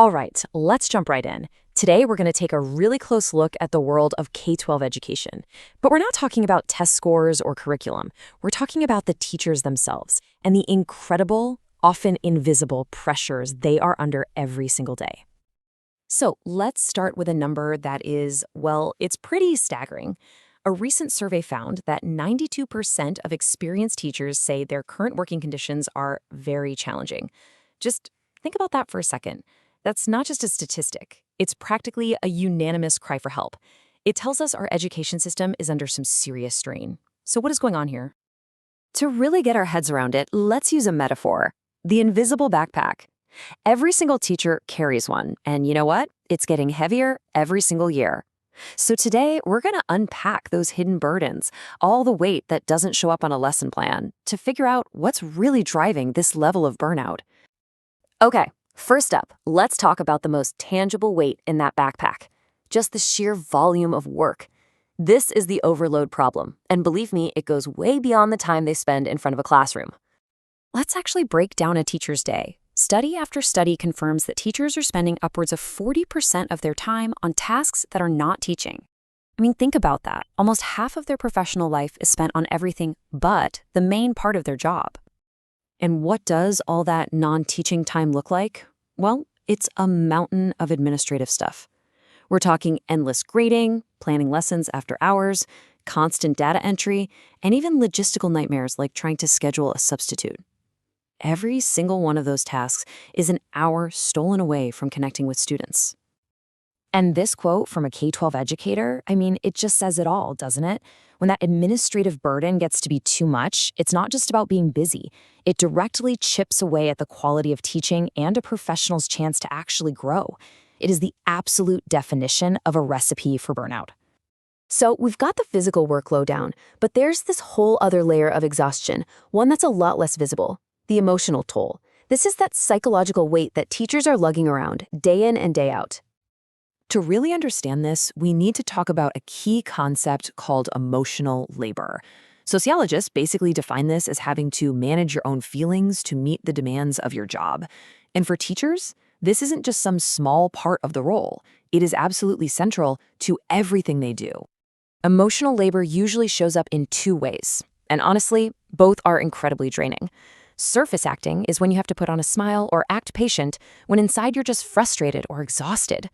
All right, let's jump right in. Today, we're going to take a really close look at the world of K-12 education. But we're not talking about test scores or curriculum. We're talking about the teachers themselves and the incredible, often invisible pressures they are under every single day. So let's start with a number that is, well, it's pretty staggering. A recent survey found that 92% of experienced teachers say their current working conditions are very challenging. Just think about that for a second. That's not just a statistic. It's practically a unanimous cry for help. It tells us our education system is under some serious strain. So what is going on here? To really get our heads around it, let's use a metaphor. The invisible backpack. Every single teacher carries one, and you know what? It's getting heavier every single year. So today, we're going to unpack those hidden burdens, all the weight that doesn't show up on a lesson plan, to figure out what's really driving this level of burnout. Okay, first up, let's talk about the most tangible weight in that backpack. Just the sheer volume of work. This is the overload problem, and believe me, it goes way beyond the time they spend in front of a classroom. Let's actually break down a teacher's day. Study after study confirms that teachers are spending upwards of 40% of their time on tasks that are not teaching. I mean, think about that. Almost half of their professional life is spent on everything but the main part of their job. And what does all that non-teaching time look like? Well, it's a mountain of administrative stuff. We're talking endless grading, planning lessons after hours, constant data entry, and even logistical nightmares like trying to schedule a substitute. Every single one of those tasks is an hour stolen away from connecting with students. And this quote from a K-12 educator, I mean, it just says it all, doesn't it? When that administrative burden gets to be too much, it's not just about being busy. It directly chips away at the quality of teaching and a professional's chance to actually grow. It is the absolute definition of a recipe for burnout. So we've got the physical workload down, but there's this whole other layer of exhaustion, one that's a lot less visible. The emotional toll. This is that psychological weight that teachers are lugging around day in and day out. To really understand this, we need to talk about a key concept called emotional labor. Sociologists basically define this as having to manage your own feelings to meet the demands of your job. And for teachers, this isn't just some small part of the role. It is absolutely central to everything they do. Emotional labor usually shows up in two ways. And honestly, both are incredibly draining. Surface acting is when you have to put on a smile or act patient when inside you're just frustrated or exhausted.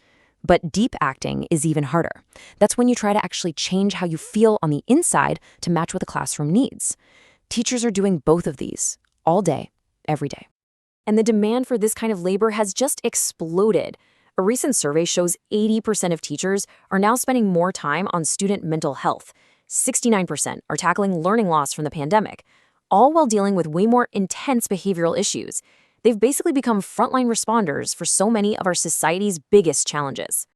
But deep acting is even harder. That's when you try to actually change how you feel on the inside to match what the classroom needs. Teachers are doing both of these all day, every day. And the demand for this kind of labor has just exploded. A recent survey shows 80% of teachers are now spending more time on student mental health. 69% are tackling learning loss from the pandemic, all while dealing with way more intense behavioral issues. They've basically become frontline responders for so many of our society's biggest challenges.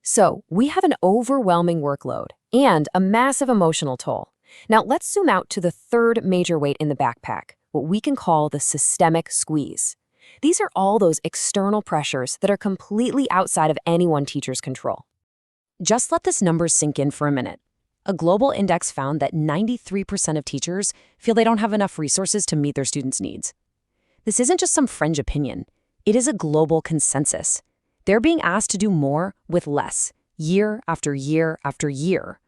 So, we have an overwhelming workload and a massive emotional toll. Now, let's zoom out to the third major weight in the backpack, what we can call the systemic squeeze. These are all those external pressures that are completely outside of any one teacher's control. Just let this number sink in for a minute. A global index found that 93% of teachers feel they don't have enough resources to meet their students' needs. This isn't just some fringe opinion. It is a global consensus. They're being asked to do more with less, year after year after year.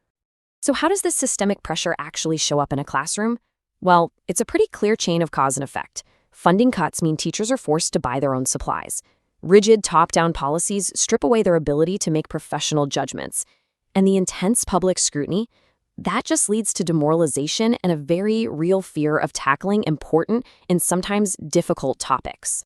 So how does this systemic pressure actually show up in a classroom? Well, it's a pretty clear chain of cause and effect. Funding cuts mean teachers are forced to buy their own supplies. Rigid top-down policies strip away their ability to make professional judgments. And the intense public scrutiny, that just leads to demoralization and a very real fear of tackling important and sometimes difficult topics.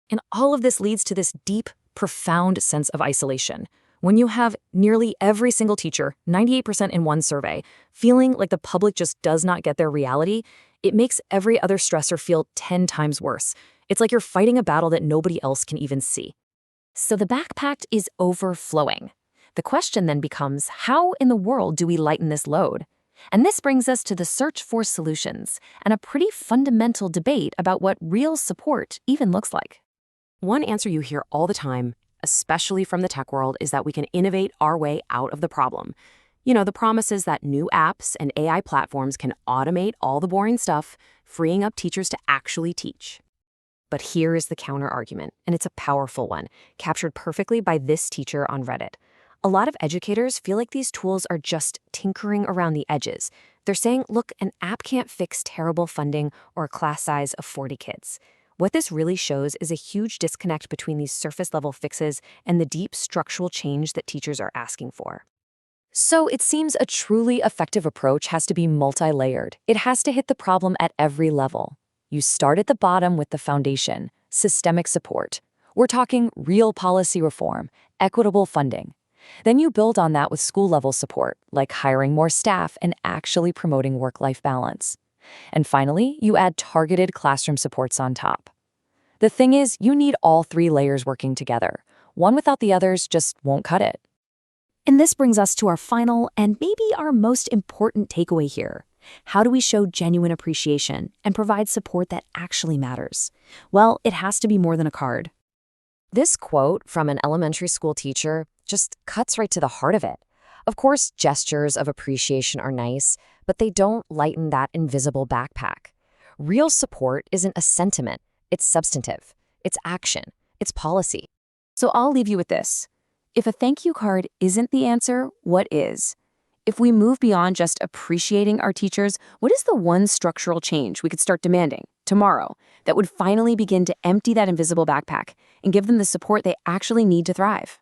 And all of this leads to this deep, profound sense of isolation. When you have nearly every single teacher, 98% in one survey, feeling like the public just does not get their reality, it makes every other stressor feel 10 times worse. It's like you're fighting a battle that nobody else can even see. So the backpack is overflowing. The question then becomes, how in the world do we lighten this load? And this brings us to the search for solutions and a pretty fundamental debate about what real support even looks like. One answer you hear all the time, especially from the tech world, is that we can innovate our way out of the problem. You know, the promises that new apps and AI platforms can automate all the boring stuff, freeing up teachers to actually teach. But here is the counter-argument, and it's a powerful one, captured perfectly by this teacher on Reddit. A lot of educators feel like these tools are just tinkering around the edges. They're saying, look, an app can't fix terrible funding or a class size of 40 kids. What this really shows is a huge disconnect between these surface-level fixes and the deep structural change that teachers are asking for. So it seems a truly effective approach has to be multi-layered. It has to hit the problem at every level. You start at the bottom with the foundation, systemic support. We're talking real policy reform, equitable funding. Then you build on that with school-level support, like hiring more staff and actually promoting work-life balance. And finally, you add targeted classroom supports on top. The thing is, you need all three layers working together. One without the others just won't cut it. And this brings us to our final and maybe our most important takeaway here. How do we show genuine appreciation and provide support that actually matters? Well, it has to be more than a card. This quote from an elementary school teacher just cuts right to the heart of it. Of course, gestures of appreciation are nice, but they don't lighten that invisible backpack. Real support isn't a sentiment, it's substantive, it's action, it's policy. So I'll leave you with this. If a thank you card isn't the answer, what is? If we move beyond just appreciating our teachers, what is the one structural change we could start demanding tomorrow that would finally begin to empty that invisible backpack and give them the support they actually need to thrive?